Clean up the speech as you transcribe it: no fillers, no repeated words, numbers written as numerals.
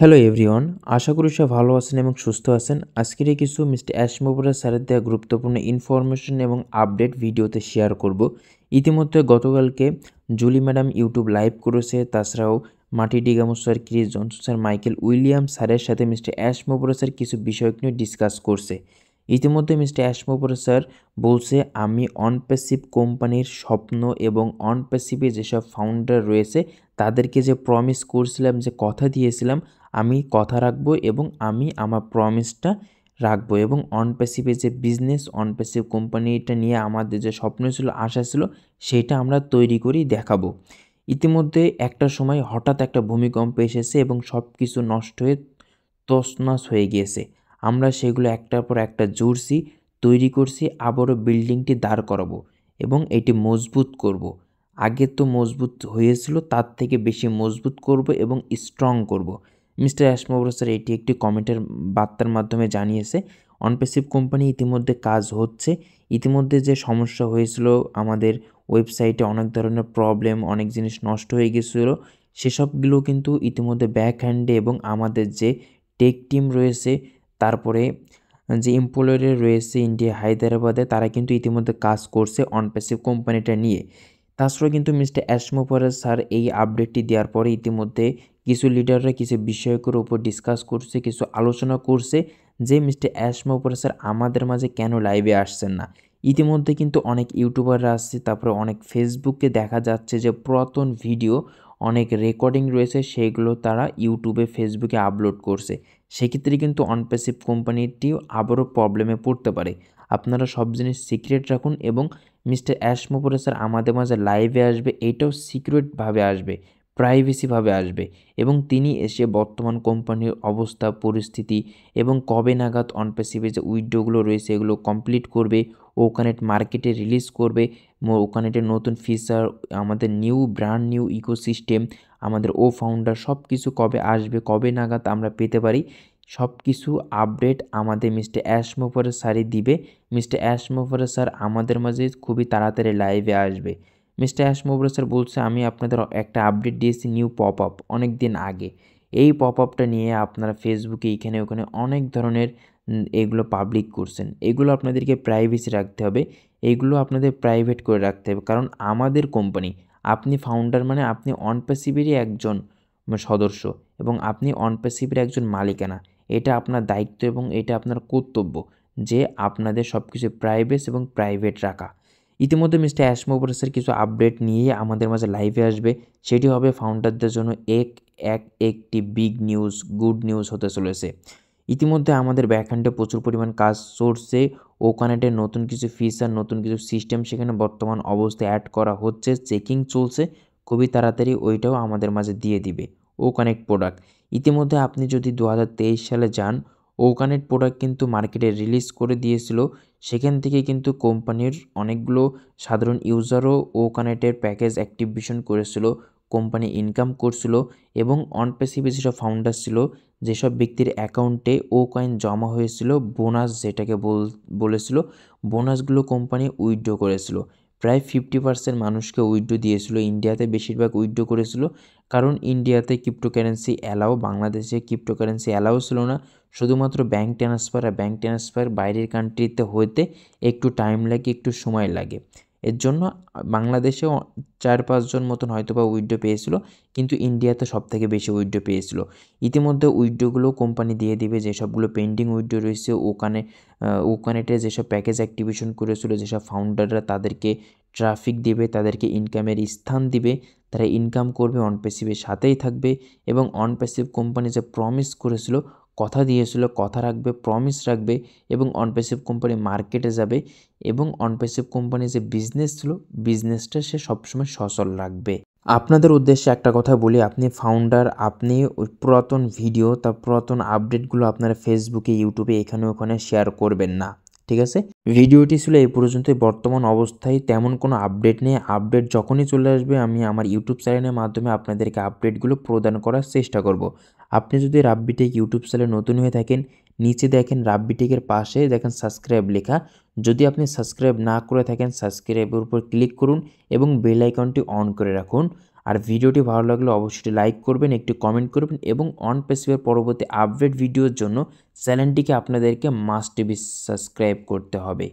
Hello everyone, আশা করি সব ভালো আছেন এবং সুস্থ আছেন। আজকের এই কিছু মিস্টার অ্যাশমোবরা স্যারের দেওয়া গুরুত্বপূর্ণ ইনফরমেশন এবং আপডেট ভিডিওতে শেয়ার করব। ইতিমধ্যে গতকালকে জুলি ম্যাডাম ইউটিউব লাইভ করেছে, তাছাড়াও মাটি ডিগামো sir, Chris Johnson sir, Michael William স্যারের সাথে মিস্টার অ্যাশমোবরা স্যার কিছু বিষয় নিয়ে ডিসকাস করছে। ইতিমধ্যে মিস্টার অ্যাশমোবরা স্যার বলছে, আমি অনপ্যাসিভ কোম্পানির স্বপ্ন এবং অনপ্যাসিভে যেসব ফাউন্ডার রয়েছে তাদেরকে যে প্রমিস করছিলাম, যে কথা দিয়েছিলাম, আমি কথা রাখবো এবং আমি আমার প্রমিসটা রাখবো এবং অনপ্যাসিভে যে বিজনেস, অনপ্যাসিভ কোম্পানিটা নিয়ে আমাদের যে স্বপ্ন ছিল, আশা ছিল, সেটা আমরা তৈরি করি দেখাবো। ইতিমধ্যে একটা সময় হঠাৎ একটা ভূমিকম্প এসেছে এবং সব কিছু নষ্ট হয়ে তছনছ হয়ে গিয়েছে। আমরা সেগুলো একটার পর একটা জুড়ছি, তৈরি করছি, আবারও বিল্ডিংটি দাঁড় করাবো এবং এটি মজবুত করব। আগে তো মজবুত হয়েছিল, তার থেকে বেশি মজবুত করব এবং স্ট্রং করব। মিস্টার অ্যাশমোবরা স্যার এটি একটি কমেন্টের বার্তার মাধ্যমে জানিয়েছে। অনপ্যাসিভ কোম্পানি ইতিমধ্যে কাজ হচ্ছে। ইতিমধ্যে যে সমস্যা হয়েছিল, আমাদের ওয়েবসাইটে অনেক ধরনের প্রবলেম, অনেক জিনিস নষ্ট হয়ে গেছিলো, সেসবগুলো কিন্তু ইতিমধ্যে ব্যাক হ্যান্ডে এবং আমাদের যে টেক টিম রয়েছে, তারপরে যে এমপ্লয়ারে রয়েছে ইন্ডিয়া হায়দ্রাবাদে, তারা কিন্তু ইতিমধ্যে কাজ করছে অনপ্যাসিভ কোম্পানিটা নিয়ে। তাছাড়াও কিন্তু মিস্টার অ্যাশমোবরা স্যার এই আপডেটটি দেওয়ার পরে ইতিমধ্যে কিছু লিডাররা কিছু বিষয়ের উপর ডিসকাস করছে, কিছু আলোচনা করছে যে মিস্টার অ্যাশমোবরা স্যার আমাদের মাঝে কেন লাইভে আসছেন না। ইতিমধ্যে কিন্তু অনেক ইউটিউবাররা আসছে, তারপরে অনেক ফেসবুকে দেখা যাচ্ছে যে পুরাতন ভিডিও, অনেক রেকর্ডিং রয়েছে, সেইগুলো তারা ইউটিউবে, ফেসবুকে আপলোড করছে। সেক্ষেত্রে কিন্তু অনপ্যাসিভ কোম্পানিটিও আবারও প্রবলেমে পড়তে পারে। আপনারা সব জিনিস সিক্রেট রাখুন এবং মিস্টার অ্যাশমোবরা স্যার আমাদের মাঝে লাইভে আসবে, এইটাও সিক্রেটভাবে আসবে, প্রাইভেসিভাবে আসবে এবং তিনি এসে বর্তমান কোম্পানির অবস্থা, পরিস্থিতি এবং কবে নাগাদ অনপ্যাসিভে যে উইথড্রগুলো রয়েছে এগুলো কমপ্লিট করবে, ওকানেট মার্কেটে রিলিজ করবে, ওকানেটের নতুন ফিচার, আমাদের নিউ ব্র্যান্ড নিউ ইকোসিস্টেম, আমাদের ফাউন্ডার, সব কিছু কবে আসবে, কবে নাগাদ আমরা পেতে পারি, সব কিছু আপডেট আমাদের মিস্টার অ্যাশমোবরা স্যারই দিবে। মিস্টার অ্যাশমোবরা স্যার আমাদের মাঝে খুবই তাড়াতাড়ি লাইভে আসবে। মিস্টার অ্যাশমোবরা স্যার বলছে, আমি আপনাদের একটা আপডেট দিয়েছি নিউ পপ আপ অনেক দিন আগে। এই পপ আপটা নিয়ে আপনারা ফেসবুকে এখানে ওখানে অনেক ধরনের এগুলো পাবলিক করছেন। এগুলো আপনাদেরকে প্রাইভেসি রাখতে হবে, এইগুলো আপনাদের প্রাইভেট করে রাখতে হবে, কারণ আমাদের কোম্পানি, আপনি ফাউন্ডার মানে আপনি অনপ্যাসিভেরই একজন সদস্য এবং আপনি অনপ্যাসিভের একজন মালিকানা। এটা আপনার দায়িত্ব এবং এটা আপনার কর্তব্য যে আপনাদের সব কিছু প্রাইভেট এবং প্রাইভেট রাখা। ইতিমধ্যে মিস্টার অ্যাশমোবরা স্যার কিছু আপডেট নিয়ে আমাদের মাঝে লাইভে আসবে। সেটি হবে ফাউন্ডারদের জন্য একটি বিগ নিউজ, গুড নিউজ হতে চলেছে। ইতিমধ্যে আমাদের ব্যাকহ্যান্ডে প্রচুর পরিমাণ কাজ চলছে। ওকানেটের নতুন কিছু ফিচার, নতুন কিছু সিস্টেম সেখানে বর্তমান অবস্থায় অ্যাড করা হচ্ছে, চেকিং চলছে। খুবই তাড়াতাড়ি ওইটাও আমাদের মাঝে দিয়ে দিবে ওকানেক্ট প্রোডাক্ট। ইতিমধ্যে আপনি যদি 2023 সালে যান, ওকানেক্ট প্রোডাক্ট কিন্তু মার্কেটে রিলিজ করে দিয়েছিল। সেখান থেকে কিন্তু কোম্পানির অনেকগুলো সাধারণ ইউজারও ওকানেটের প্যাকেজ অ্যাক্টিভেশন করেছিল, কোম্পানি ইনকাম করছিল এবং অনপ্যাসিভে যেসব ফাউন্ডার ছিল, যেসব ব্যক্তির অ্যাকাউন্টে কয়েন জমা হয়েছিল, বোনাস যেটাকে বলেছিল, বোনাসগুলো কোম্পানি উইথড্র করেছিল। প্রায় 50% মানুষকে উইথড্র দিয়েছিল। ইন্ডিয়াতে বেশিরভাগ উইথড্র করেছিল, কারণ ইন্ডিয়াতে ক্রিপ্টোকারেন্সি অ্যালাও, বাংলাদেশে ক্রিপ্টোকারেন্সি অ্যালাও ছিল না। শুধুমাত্র ব্যাঙ্ক ট্রান্সফার, আর ব্যাঙ্ক ট্রান্সফার বাইরের কান্ট্রিতে হতে একটু টাইম লাগে, একটু সময় লাগে। এর জন্য বাংলাদেশেও 4-5 জন মতন হয়তো বা উইথড্র পেয়েছিল, কিন্তু ইন্ডিয়াতে সবথেকে বেশি উইথড্র পেয়েছিল। ইতিমধ্যে উইথড্রগুলো কোম্পানি দিয়ে দিবে, যেসবগুলো পেন্ডিং উইথড্র রয়েছে ওকানেটে যেসব প্যাকেজ অ্যাক্টিভেশন করেছিল, যেসব ফাউন্ডাররা, তাদেরকে ট্রাফিক দিবে, তাদেরকে ইনকামের স্থান দিবে, তারা ইনকাম করবে, অনপ্যাসিভের সাথেই থাকবে এবং অনপ্যাসিভ কোম্পানি যে প্রমিস করেছিল, কথা দিয়েছিল, কথা রাখবে, প্রমিস রাখবে এবং অনপ্যাসিভ কোম্পানি মার্কেটে যাবে এবং অনপ্যাসিভ কোম্পানি যে বিজনেস ছিল, বিজনেসটা সে সবসময় সচল রাখবে। আপনাদের উদ্দেশ্যে একটা কথা বলি, আপনি ফাউন্ডার, আপনি ওই পুরাতন ভিডিও, তার পুরাতন আপডেটগুলো আপনারা ফেসবুকে, ইউটিউবে এখানে ওখানে শেয়ার করবেন না, ঠিক আছে? ভিডিওটি ছিল এই পর্যন্তই। বর্তমান অবস্থায় তেমন কোনো আপডেট নেই। আপডেট যখনই চলে আসবে আমি আমার ইউটিউব চ্যানেলের মাধ্যমে আপনাদেরকে আপডেটগুলো প্রদান করার চেষ্টা করব। আপনি যদি রাব্বিটেক ইউটিউব চ্যানেলে নতুন হয়ে থাকেন, নিচে দেখেন রাব্বিটেকের পাশে দেখেন সাবস্ক্রাইব লেখা। যদি আপনি সাবস্ক্রাইব না করে থাকেন, সাবস্ক্রাইবের উপর ক্লিক করুন এবং বেল আইকনটি অন করে রাখুন। আর ভিডিওটি ভালো লাগলে অবশ্যই লাইক করবেন, একটি কমেন্ট করবেন এবং অন পেসিভের পরবর্তী আপডেট ভিডিওর জন্য চ্যানেলটিকে আপনাদেরকে মাস্ট বি সাবস্ক্রাইব করতে হবে।